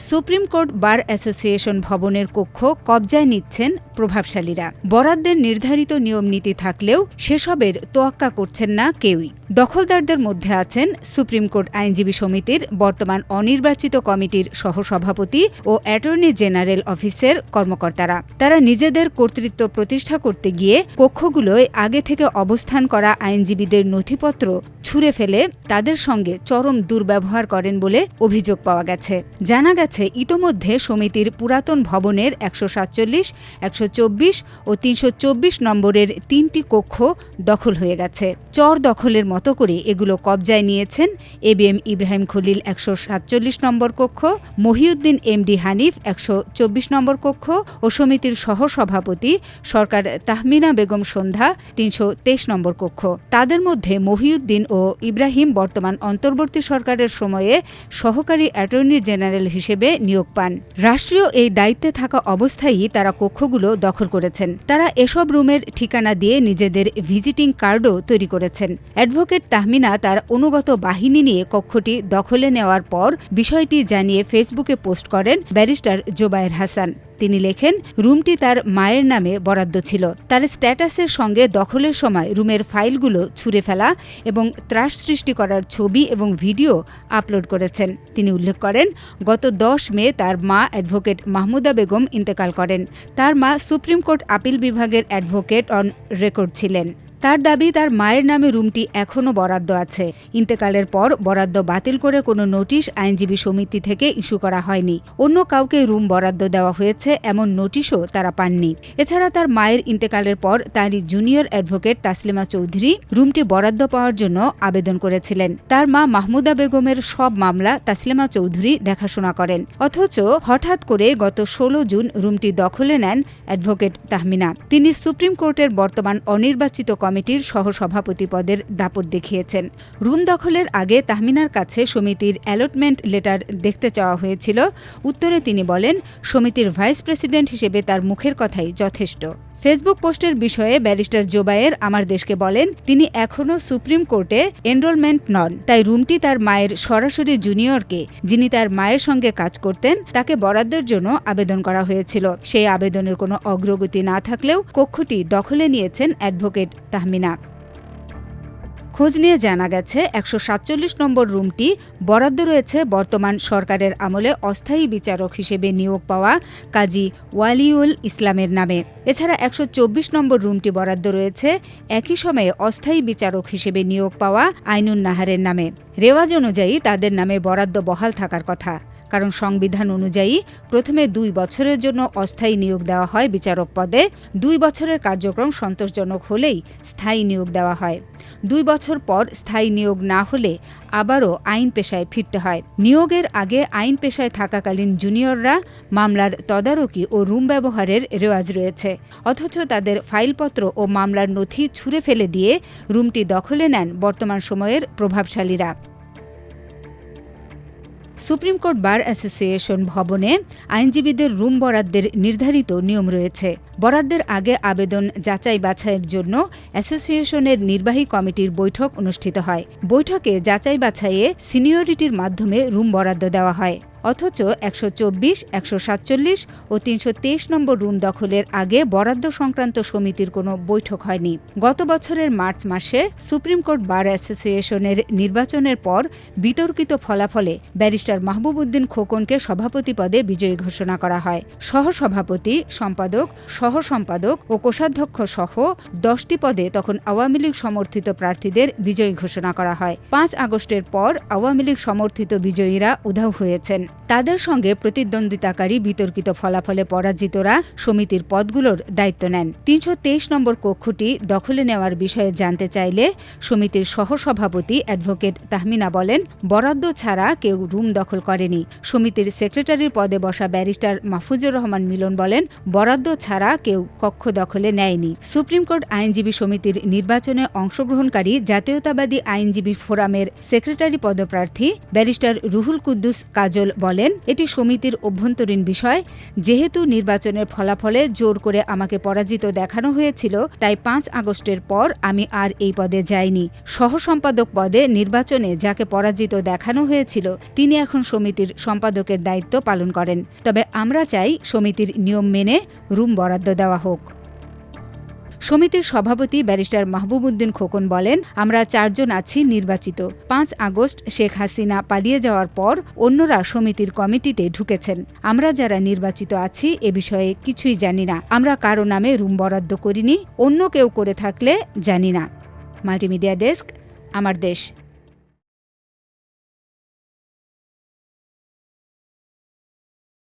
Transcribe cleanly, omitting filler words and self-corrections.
Supreme court bar association ভবনের কক্ষ কবজায় নিচ্ছেন প্রভাবশালীরা। বরাদ্দের নির্ধারিত নিয়মনীতি থাকলেও সেসবের তোয়াক্কা করছেন না কেউই। দখলদারদের মধ্যে আছেন সুপ্রিম কোর্ট আইনজীবী সমিতির বর্তমান অনির্বাচিত কমিটির সহসভাপতি ও অ্যাটর্নি জেনারেল অফিসের কর্মকর্তারা। তারা নিজেদের কর্তৃত্ব প্রতিষ্ঠা করতে গিয়ে কক্ষগুলোয় আগে থেকে অবস্থান করা আইনজীবীদের নথিপত্র ছুঁড়ে ফেলে তাদের সঙ্গে চরম দুর্ব্যবহার করেন বলে অভিযোগ পাওয়া গেছে। জানা গেছে ইতোমধ্যে সমিতির পুরাতন ভবনের ১৪৭, ১২৪ ও ৩২৪ নম্বরের ৩টি কক্ষ দখল হয়ে গেছে। চর দখলের মতো করে এগুলো কবজায় নিয়েছেন এবিএম ইব্রাহিম খলিল ১৪৭ নম্বর কক্ষ, মহিউদ্দিন এমডি হানিফ ১২৪ নম্বর কক্ষ ও সমিতির সহসভাপতি সরকার তাহমিনা বেগম সন্ধ্যা ৩২৩ নম্বর কক্ষ। তাদের মধ্যে মহিউদ্দিন ও ইব্রাহিম বর্তমান অন্তর্বর্তী সরকারের সময়ে সহকারী অ্যাটর্নি জেনারেল হিসেবে নিয়োগ পান। রাষ্ট্রীয় এই দায়িত্বে থাকা অবস্থায়ই তারা কক্ষগুলো দখল করেছেন। তারা এসব রুমের ঠিকানা দিয়ে নিজেদের ভিজিটিং কার্ডও তৈরি করেছেন। অ্যাডভোকেট তাহমিনা তার অনুগত বাহিনী নিয়ে কক্ষটি দখলে নেওয়ার পর বিষয়টি জানিয়ে ফেসবুকে পোস্ট করেন ব্যারিস্টার জোবায়ের হাসান। তিনি লেখেন, রুমটি তার মায়ের নামে বরাদ্দ ছিল। তার স্ট্যাটাসের সঙ্গে দখলের সময় রুমের ফাইলগুলো ছুঁড়ে ফেলা এবং ত্রাস সৃষ্টি করার ছবি এবং ভিডিও আপলোড করেছেন। তিনি উল্লেখ করেন, গত ১০ মে তার মা অ্যাডভোকেট মাহমুদা বেগম ইন্তেকাল করেন। তার মা সুপ্রিম কোর্ট আপিল বিভাগের অ্যাডভোকেট অন রেকর্ড ছিলেন। তার দাবি, তার মায়ের নামে রুমটি এখনও বরাদ্দ আছে। ইন্তেকালের পর বরাদ্দ বাতিল করে কোনো নোটিশ আইনজীবী সমিতি থেকে ইস্যু করা হয়নি। অন্য কাউকে রুম বরাদ্দ দেওয়া হয়েছে এমন নোটিশও তারা পাননি। এছাড়া তার মায়ের ইন্তেকালের পর তাঁরই জুনিয়র অ্যাডভোকেট তাসলিমা চৌধুরী রুমটি বরাদ্দ পাওয়ার জন্য আবেদন করেছিলেন। তার মা মাহমুদা বেগমের সব মামলা তাসলিমা চৌধুরী দেখাশোনা করেন। অথচ হঠাৎ করে গত ১৬ জুন রুমটি দখলে নেন অ্যাডভোকেট তাহমিনা। তিনি সুপ্রিম কোর্টের বর্তমান অনির্বাচিত কমিটির সহসভাপতি পদের দাপট দেখিয়েছেন। রুম দখলের আগে তাহমিনার কাছে সমিতির অ্যালটমেন্ট লেটার দেখতে চাওয়া হয়েছিল। উত্তরে তিনি বলেন, সমিতির ভাইস প্রেসিডেন্ট হিসেবে তার মুখের কথাই যথেষ্ট। ফেসবুক পোস্টের বিষয়ে ব্যারিস্টার জোবায়ের আমার দেশকে বলেন, তিনি এখনও সুপ্রিম কোর্টে এনরোলমেন্ট নন, তাই রুমটি তার মায়ের সরাসরি জুনিয়রকে, যিনি তার মায়ের সঙ্গে কাজ করতেন, তাকে বরাদ্দের জন্য আবেদন করা হয়েছিল। সেই আবেদনের কোনো অগ্রগতি না থাকলেও কক্ষটি দখলে নিয়েছেন অ্যাডভোকেট তাহমিনা। খোঁজ নিয়ে জানা গেছে ১৪৭ নম্বর রুমটি বরাদ্দ রয়েছে বর্তমান সরকারের আমলে অস্থায়ী বিচারক হিসেবে নিয়োগ পাওয়া কাজী ওয়ালিউল ইসলামের নামে। এছাড়া ১২৪ নম্বর রুমটি বরাদ্দ রয়েছে একই সময়ে অস্থায়ী বিচারক হিসেবে নিয়োগ পাওয়া আইনুন নাহারের নামে। রেওয়াজ অনুযায়ী তাদের নামে বরাদ্দ বহাল থাকার কথা, কারণ সংবিধান অনুযায়ী প্রথমে ২ বছরের জন্য অস্থায়ী নিয়োগ দেওয়া হয় বিচারক পদে। ২ বছরের কার্যক্রম সন্তোষজনক হলেই স্থায়ী নিয়োগ দেওয়া হয়। ২ বছর পর স্থায়ী নিয়োগ না হলে আবারও আইন পেশায় ফিরতে হয়। নিয়োগের আগে আইন পেশায় থাকাকালীন জুনিয়ররা মামলার তদারকি ও রুম ব্যবহারের রেওয়াজ রয়েছে। অথচ তাদের ফাইলপত্র ও মামলার নথি ছুঁড়ে ফেলে দিয়ে রুমটি দখলে নেন বর্তমান সময়ের প্রভাবশালীরা। সুপ্রিম কোর্ট বার অ্যাসোসিয়েশন ভবনে আইনজীবীদের রুম বরাদ্দের নির্ধারিত নিয়ম রয়েছে। বরাদ্দের আগে আবেদন যাচাই বাছাইয়ের জন্য অ্যাসোসিয়েশনের নির্বাহী কমিটির বৈঠক অনুষ্ঠিত হয়। বৈঠকে যাচাই বাছাইয়ে সিনিয়রিটির মাধ্যমে রুম বরাদ্দ দেওয়া হয়। অথচ ১২৪, ১৪৭ ও ৩২৩ নম্বর রুম দখলের আগে বরাদ্দ সংক্রান্ত সমিতির কোনো বৈঠক হয়নি। গত বছরের মার্চ মাসে সুপ্রিম কোর্ট বার অ্যাসোসিয়েশনের নির্বাচনের পর বিতর্কিত ফলাফলে ব্যারিস্টার মাহবুব উদ্দিন খোকনকে সভাপতি পদে বিজয়ী ঘোষণা করা হয়। সহসভাপতি, সম্পাদক, সহসম্পাদক ও কোষাধ্যক্ষ সহ 10টি পদে তখন আওয়ামী লীগ সমর্থিত প্রার্থীদের বিজয়ী ঘোষণা করা হয়। ৫ আগস্টের পর আওয়ামী লীগ সমর্থিত বিজয়ীরা উধাও হয়েছেন। তাদের সঙ্গে প্রতিদ্বন্দ্বিতাকারী বিতর্কিত ফলাফলে পরাজিতরা সমিতির পদগুলোর দায়িত্ব নেন। ৩২৩ নম্বর কক্ষটি দখলে নেওয়ার বিষয়ে জানতে চাইলে সমিতির সহসভাপতি অ্যাডভোকেট তাহমিনা বলেন, বরাদ্দ ছাড়া কেউ রুম দখল করেনি। সমিতির সেক্রেটারির পদে বসা ব্যারিস্টার মাহফুজুর রহমান মিলন বলেন, বরাদ্দ ছাড়া কেউ কক্ষ দখলে নেয়নি। সুপ্রিম কোর্ট আইনজীবী সমিতির নির্বাচনে অংশগ্রহণকারী জাতীয়তাবাদী আইনজীবী ফোরামের সেক্রেটারি পদপ্রার্থী ব্যারিস্টার রুহুল কুদ্দুস কাজল বলেন, এটি সমিতির অভ্যন্তরীণ বিষয়। যেহেতু নির্বাচনের ফলাফলে জোর করে আমাকে পরাজিত দেখানো হয়েছিল, তাই 5 আগস্টের পর আমি আর এই পদে যাইনি। সহসম্পাদক পদে নির্বাচনে যাকে পরাজিত দেখানো হয়েছিল তিনি এখন সমিতির সম্পাদকের দায়িত্ব পালন করেন। তবে আমরা চাই সমিতির নিয়ম মেনে রুম বরাদ্দ দেওয়া হোক। সমিতির সভাপতি ব্যারিস্টার মাহবুব উদ্দিন খোকন বলেন, আমরা 4 জন আছি নির্বাচিত। 5 আগস্ট শেখ হাসিনা পালিয়ে যাওয়ার পর অন্যরা সমিতির কমিটিতে ঢুকেছেন। আমরা যারা নির্বাচিত আছি এ বিষয়ে কিছুই জানি না। আমরা কারো নামে রুম বরাদ্দ করিনি, অন্য কেউ করে থাকলে জানি না। মাল্টিমিডিয়া ডেস্ক, আমার দেশ।